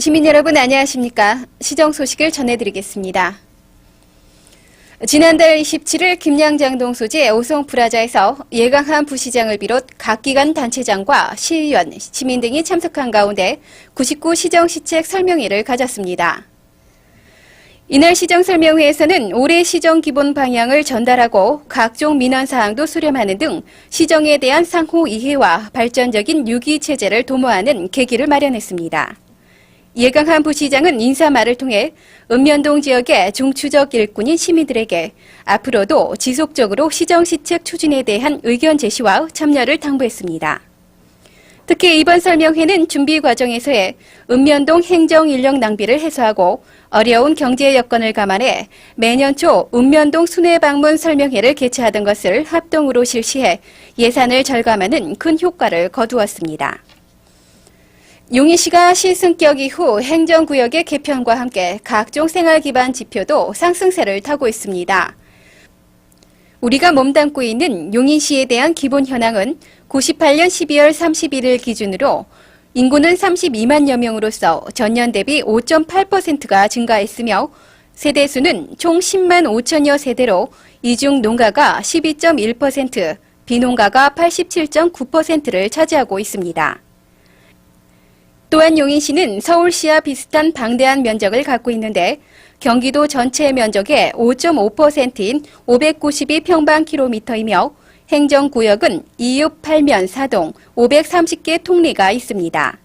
시민 여러분 안녕하십니까? 시정 소식을 전해드리겠습니다. 지난달 27일 김양장동 소재 오송프라자에서 예강한 부시장을 비롯 각 기관 단체장과 시의원, 시민 등이 참석한 가운데 99 시정시책 설명회를 가졌습니다. 이날 시정설명회에서는 올해 시정 기본 방향을 전달하고 각종 민원사항도 수렴하는 등 시정에 대한 상호 이해와 발전적인 유기체제를 도모하는 계기를 마련했습니다. 예강한 부시장은 인사말을 통해 읍면동 지역의 중추적 일꾼인 시민들에게 앞으로도 지속적으로 시정시책 추진에 대한 의견 제시와 참여를 당부했습니다. 특히 이번 설명회는 준비 과정에서의 읍면동 행정 인력 낭비를 해소하고 어려운 경제 여건을 감안해 매년 초 읍면동 순회 방문 설명회를 개최하던 것을 합동으로 실시해 예산을 절감하는 큰 효과를 거두었습니다. 용인시가 시승격 이후 행정구역의 개편과 함께 각종 생활 기반 지표도 상승세를 타고 있습니다. 우리가 몸담고 있는 용인시에 대한 기본 현황은 98년 12월 31일 기준으로 인구는 32만여 명으로서 전년 대비 5.8%가 증가했으며 세대수는 총 10만 5천여 세대로 이 중 농가가 12.1%, 비농가가 87.9%를 차지하고 있습니다. 또한 용인시는 서울시와 비슷한 방대한 면적을 갖고 있는데 경기도 전체 면적의 5.5%인 592평방킬로미터이며 행정구역은 2읍 8면 4동 530개 통리가 있습니다.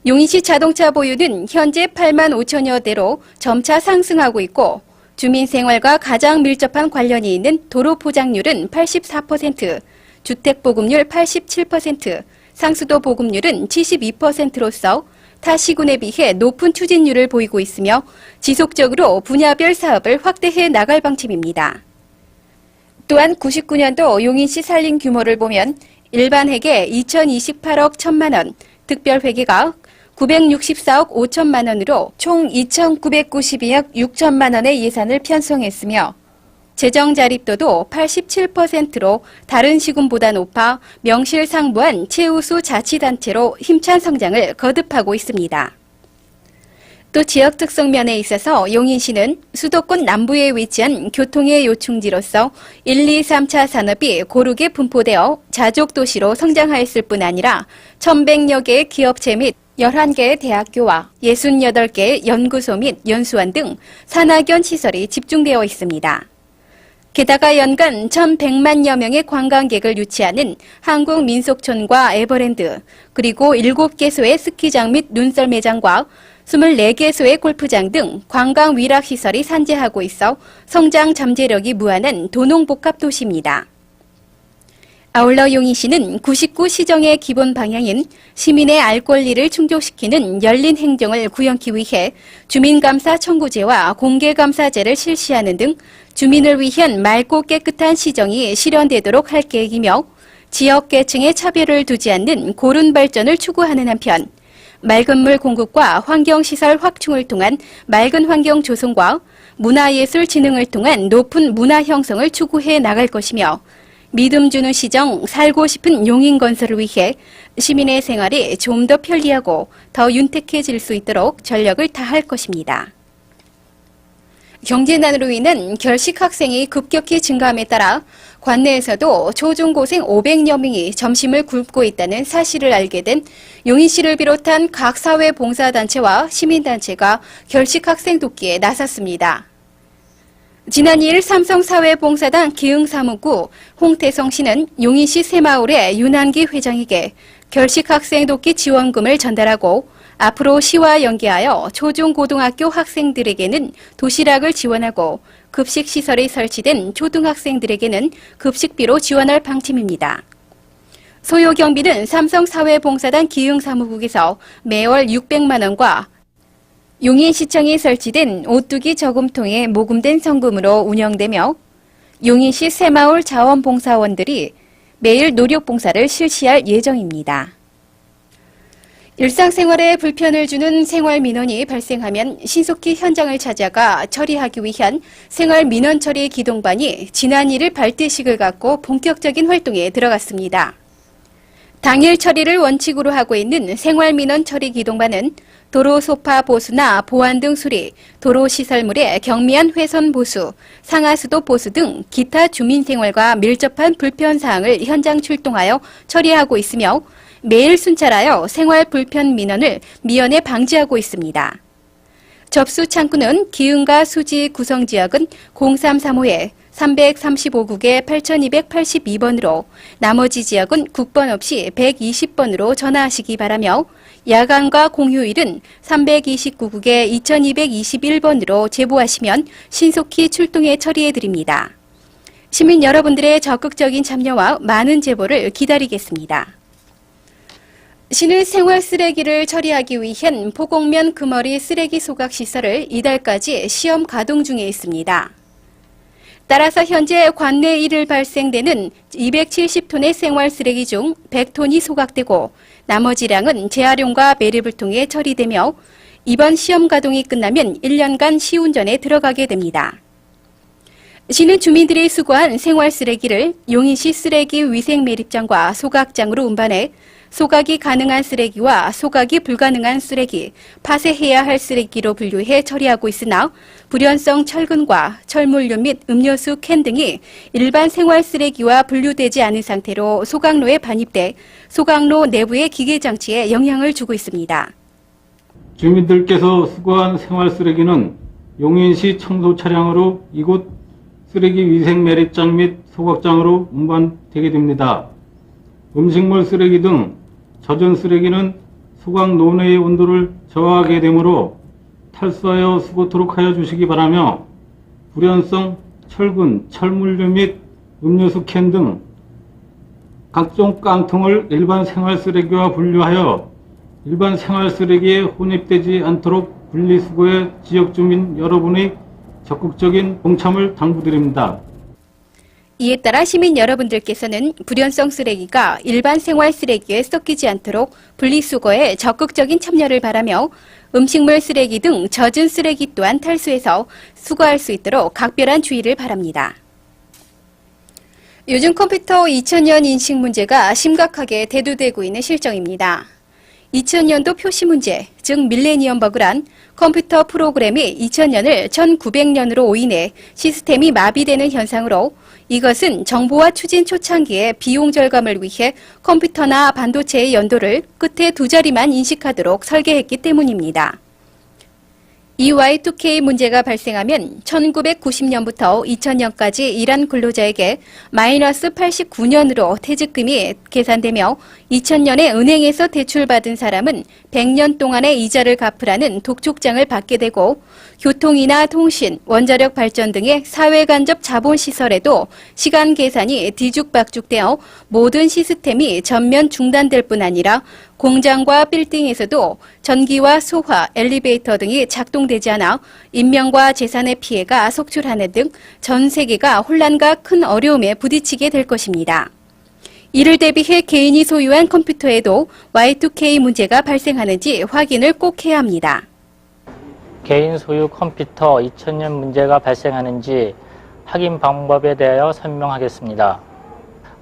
용인시 자동차 보유는 현재 8만 5천여 대로 점차 상승하고 있고 주민생활과 가장 밀접한 관련이 있는 도로 포장률은 84%, 주택보급률 87%, 상수도 보급률은 72%로서 타 시군에 비해 높은 추진률을 보이고 있으며 지속적으로 분야별 사업을 확대해 나갈 방침입니다. 또한 99년도 용인시 산림 규모를 보면 일반회계 2,028억 1천만 원, 특별회계가 964억 5천만 원으로 총 2,992억 6천만 원의 예산을 편성했으며 재정 자립도도 87%로 다른 시군보다 높아 명실상부한 최우수 자치단체로 힘찬 성장을 거듭하고 있습니다. 또 지역 특성 면에 있어서 용인시는 수도권 남부에 위치한 교통의 요충지로서 1, 2, 3차 산업이 고르게 분포되어 자족도시로 성장하였을 뿐 아니라 1,100여 개의 기업체 및 11개의 대학교와 68개의 연구소 및 연수원 등 산학연 시설이 집중되어 있습니다. 게다가 연간 1,100만여 명의 관광객을 유치하는 한국민속촌과 에버랜드, 그리고 7개소의 스키장 및 눈썰 매장과 24개소의 골프장 등 관광 위락시설이 산재하고 있어 성장 잠재력이 무한한 도농복합 도시입니다. 아울러 용인시는 99 시정의 기본 방향인 시민의 알 권리를 충족시키는 열린 행정을 구현하기 위해 주민감사 청구제와 공개감사제를 실시하는 등 주민을 위한 맑고 깨끗한 시정이 실현되도록 할 계획이며 지역계층의 차별을 두지 않는 고른 발전을 추구하는 한편 맑은 물 공급과 환경시설 확충을 통한 맑은 환경 조성과 문화예술 진흥을 통한 높은 문화 형성을 추구해 나갈 것이며 믿음 주는 시정, 살고 싶은 용인 건설을 위해 시민의 생활이 좀 더 편리하고 더 윤택해질 수 있도록 전력을 다할 것입니다. 경제난으로 인한 결식 학생이 급격히 증가함에 따라 관내에서도 초중고생 500여 명이 점심을 굶고 있다는 사실을 알게 된 용인시를 비롯한 각 사회봉사단체와 시민단체가 결식 학생 돕기에 나섰습니다. 지난 2일 삼성사회봉사단 기흥사무구 홍태성 씨는 용인시 새마을의 윤한기 회장에게 결식학생 돕기 지원금을 전달하고 앞으로 시와 연계하여 초중고등학교 학생들에게는 도시락을 지원하고 급식시설이 설치된 초등학생들에게는 급식비로 지원할 방침입니다. 소요 경비는 삼성사회봉사단 기흥사무국에서 매월 600만 원과 용인시청이 설치된 오뚜기 저금통에 모금된 성금으로 운영되며 용인시 새마을 자원봉사원들이 매일 노력봉사를 실시할 예정입니다. 일상생활에 불편을 주는 생활민원이 발생하면 신속히 현장을 찾아가 처리하기 위한 생활민원처리 기동반이 지난 1일 발대식을 갖고 본격적인 활동에 들어갔습니다. 당일 처리를 원칙으로 하고 있는 생활민원 처리 기동반은 도로 소파 보수나 보안 등 수리, 도로 시설물의 경미한 훼손 보수, 상하수도 보수 등 기타 주민생활과 밀접한 불편사항을 현장 출동하여 처리하고 있으며 매일 순찰하여 생활 불편 민원을 미연에 방지하고 있습니다. 접수 창구는 기흥과 수지 구성지역은 0335에 335국에 8282번으로 나머지 지역은 국번 없이 120번으로 전화하시기 바라며 야간과 공휴일은 329국에 2221번으로 제보하시면 신속히 출동해 처리해드립니다. 시민 여러분들의 적극적인 참여와 많은 제보를 기다리겠습니다. 시는 생활 쓰레기를 처리하기 위한 포곡면 금어리 쓰레기 소각 시설을 이달까지 시험 가동 중에 있습니다. 따라서 현재 관내 1일 발생되는 270톤의 생활 쓰레기 중 100톤이 소각되고 나머지량은 재활용과 매립을 통해 처리되며 이번 시험 가동이 끝나면 1년간 시운전에 들어가게 됩니다. 시는 주민들이 수거한 생활 쓰레기를 용인시 쓰레기 위생 매립장과 소각장으로 운반해 소각이 가능한 쓰레기와 소각이 불가능한 쓰레기, 폐쇄해야 할 쓰레기로 분류해 처리하고 있으나 불연성 철근과 철물류 및 음료수 캔 등이 일반 생활 쓰레기와 분류되지 않은 상태로 소각로에 반입돼 소각로 내부의 기계장치에 영향을 주고 있습니다. 주민들께서 수거한 생활 쓰레기는 용인시 청소 차량으로 이곳 쓰레기 위생 매립장 및 소각장으로 운반되게 됩니다. 음식물 쓰레기 등 젖은 쓰레기는 소각 논의 온도를 저하하게 되므로 탈수하여 수거토록 하여 주시기 바라며 불연성 철근, 철물류 및 음료수 캔 등 각종 깡통을 일반 생활 쓰레기와 분류하여 일반 생활 쓰레기에 혼입되지 않도록 분리수거에 지역 주민 여러분의 적극적인 동참을 당부드립니다. 이에 따라 시민 여러분들께서는 불연성 쓰레기가 일반 생활 쓰레기에 섞이지 않도록 분리수거에 적극적인 참여를 바라며 음식물 쓰레기 등 젖은 쓰레기 또한 탈수해서 수거할 수 있도록 각별한 주의를 바랍니다. 요즘 컴퓨터 2000년 인식 문제가 심각하게 대두되고 있는 실정입니다. 2000년도 표시 문제, 즉 밀레니엄 버그란 컴퓨터 프로그램이 2000년을 1900년으로 오인해 시스템이 마비되는 현상으로 이것은 정보화 추진 초창기에 비용 절감을 위해 컴퓨터나 반도체의 연도를 끝에 두 자리만 인식하도록 설계했기 때문입니다. 이 Y2K 문제가 발생하면 1990년부터 2000년까지 일한 근로자에게 마이너스 89년으로 퇴직금이 계산되며 2000년에 은행에서 대출받은 사람은 100년 동안의 이자를 갚으라는 독촉장을 받게 되고 교통이나 통신, 원자력 발전 등의 사회간접 자본시설에도 시간 계산이 뒤죽박죽되어 모든 시스템이 전면 중단될 뿐 아니라 공장과 빌딩에서도 전기와 소화, 엘리베이터 등이 작동되지 않아 인명과 재산의 피해가 속출하는 등 전 세계가 혼란과 큰 어려움에 부딪히게 될 것입니다. 이를 대비해 개인이 소유한 컴퓨터에도 Y2K 문제가 발생하는지 확인을 꼭 해야 합니다. 개인 소유 컴퓨터 2000년 문제가 발생하는지 확인 방법에 대하여 설명하겠습니다.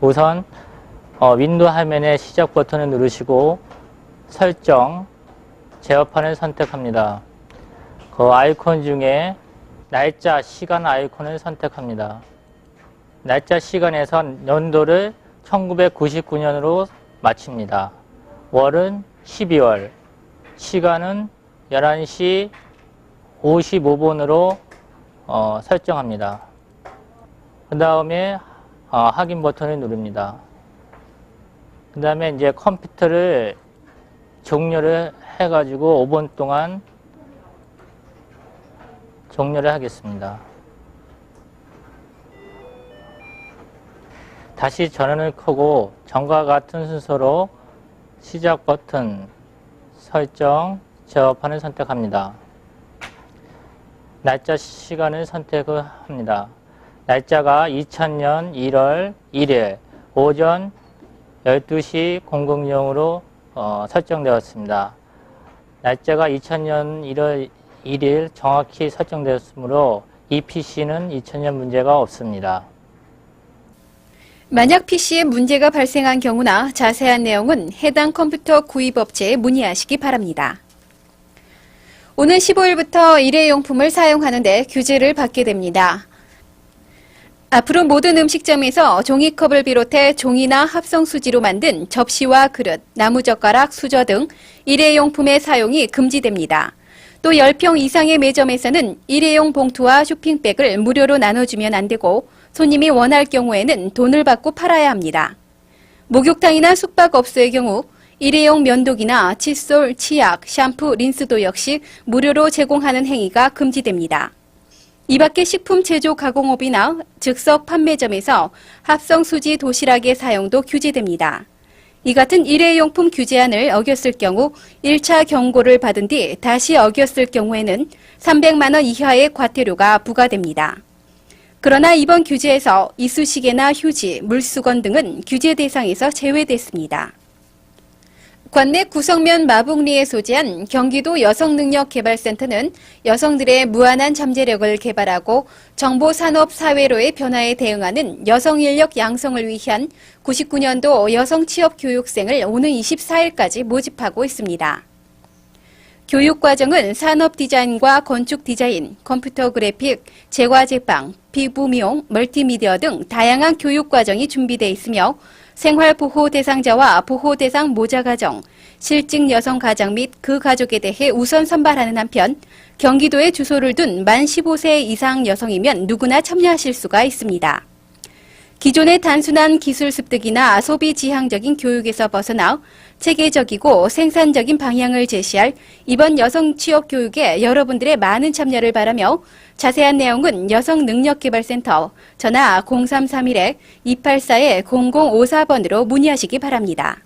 우선 윈도우 화면의 시작 버튼을 누르시고 설정, 제어판을 선택합니다. 그 아이콘 중에 날짜, 시간 아이콘을 선택합니다. 날짜, 시간에서 연도를 1999년으로 마칩니다. 월은 12월, 시간은 11시 55분으로 설정합니다. 그 다음에 확인 버튼을 누릅니다. 그 다음에 이제 컴퓨터를 종료를 해가지고 5분 동안 종료를 하겠습니다. 다시 전원을 끄고 전과 같은 순서로 시작 버튼, 설정, 제어판을 선택합니다. 날짜, 시간을 선택을 합니다. 날짜가 2000년 1월 1일 오전 12시 00경으로 설정되었습니다. 날짜가 2000년 1월 1일 정확히 설정되었으므로 이 PC는 2000년 문제가 없습니다. 만약 PC에 문제가 발생한 경우나 자세한 내용은 해당 컴퓨터 구입업체에 문의하시기 바랍니다. 오는 15일부터 일회용품을 사용하는 데 규제를 받게 됩니다. 앞으로 모든 음식점에서 종이컵을 비롯해 종이나 합성수지로 만든 접시와 그릇, 나무젓가락, 수저 등 일회용품의 사용이 금지됩니다. 또 10평 이상의 매점에서는 일회용 봉투와 쇼핑백을 무료로 나눠주면 안 되고 손님이 원할 경우에는 돈을 받고 팔아야 합니다. 목욕탕이나 숙박업소의 경우 일회용 면도기나 칫솔, 치약, 샴푸, 린스도 역시 무료로 제공하는 행위가 금지됩니다. 이 밖에 식품 제조 가공업이나 즉석 판매점에서 합성수지 도시락의 사용도 규제됩니다. 이 같은 일회용품 규제안을 어겼을 경우 1차 경고를 받은 뒤 다시 어겼을 경우에는 300만 원 이하의 과태료가 부과됩니다. 그러나 이번 규제에서 이쑤시개나 휴지, 물수건 등은 규제 대상에서 제외됐습니다. 관내 구성면 마북리에 소재한 경기도 여성능력개발센터는 여성들의 무한한 잠재력을 개발하고 정보산업사회로의 변화에 대응하는 여성인력 양성을 위한 99년도 여성취업교육생을 오는 24일까지 모집하고 있습니다. 교육과정은 산업디자인과 건축디자인, 컴퓨터 그래픽, 제과제빵, 피부미용, 멀티미디어 등 다양한 교육과정이 준비되어 있으며 생활보호 대상자와 보호 대상 모자 가정, 실직 여성 가장 및 그 가족에 대해 우선 선발하는 한편 경기도에 주소를 둔 만 15세 이상 여성이면 누구나 참여하실 수가 있습니다. 기존의 단순한 기술 습득이나 소비 지향적인 교육에서 벗어나 체계적이고 생산적인 방향을 제시할 이번 여성 취업 교육에 여러분들의 많은 참여를 바라며 자세한 내용은 여성능력개발센터 전화 0331-284-0054번으로 문의하시기 바랍니다.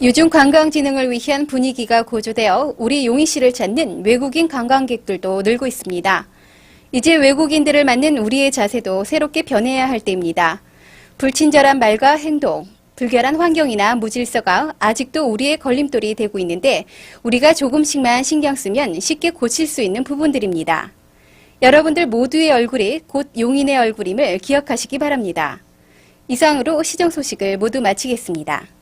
요즘 관광진흥을 위한 분위기가 고조되어 우리 용인시를 찾는 외국인 관광객들도 늘고 있습니다. 이제 외국인들을 맞는 우리의 자세도 새롭게 변해야 할 때입니다. 불친절한 말과 행동, 불결한 환경이나 무질서가 아직도 우리의 걸림돌이 되고 있는데 우리가 조금씩만 신경 쓰면 쉽게 고칠 수 있는 부분들입니다. 여러분들 모두의 얼굴이 곧 용인의 얼굴임을 기억하시기 바랍니다. 이상으로 시정 소식을 모두 마치겠습니다.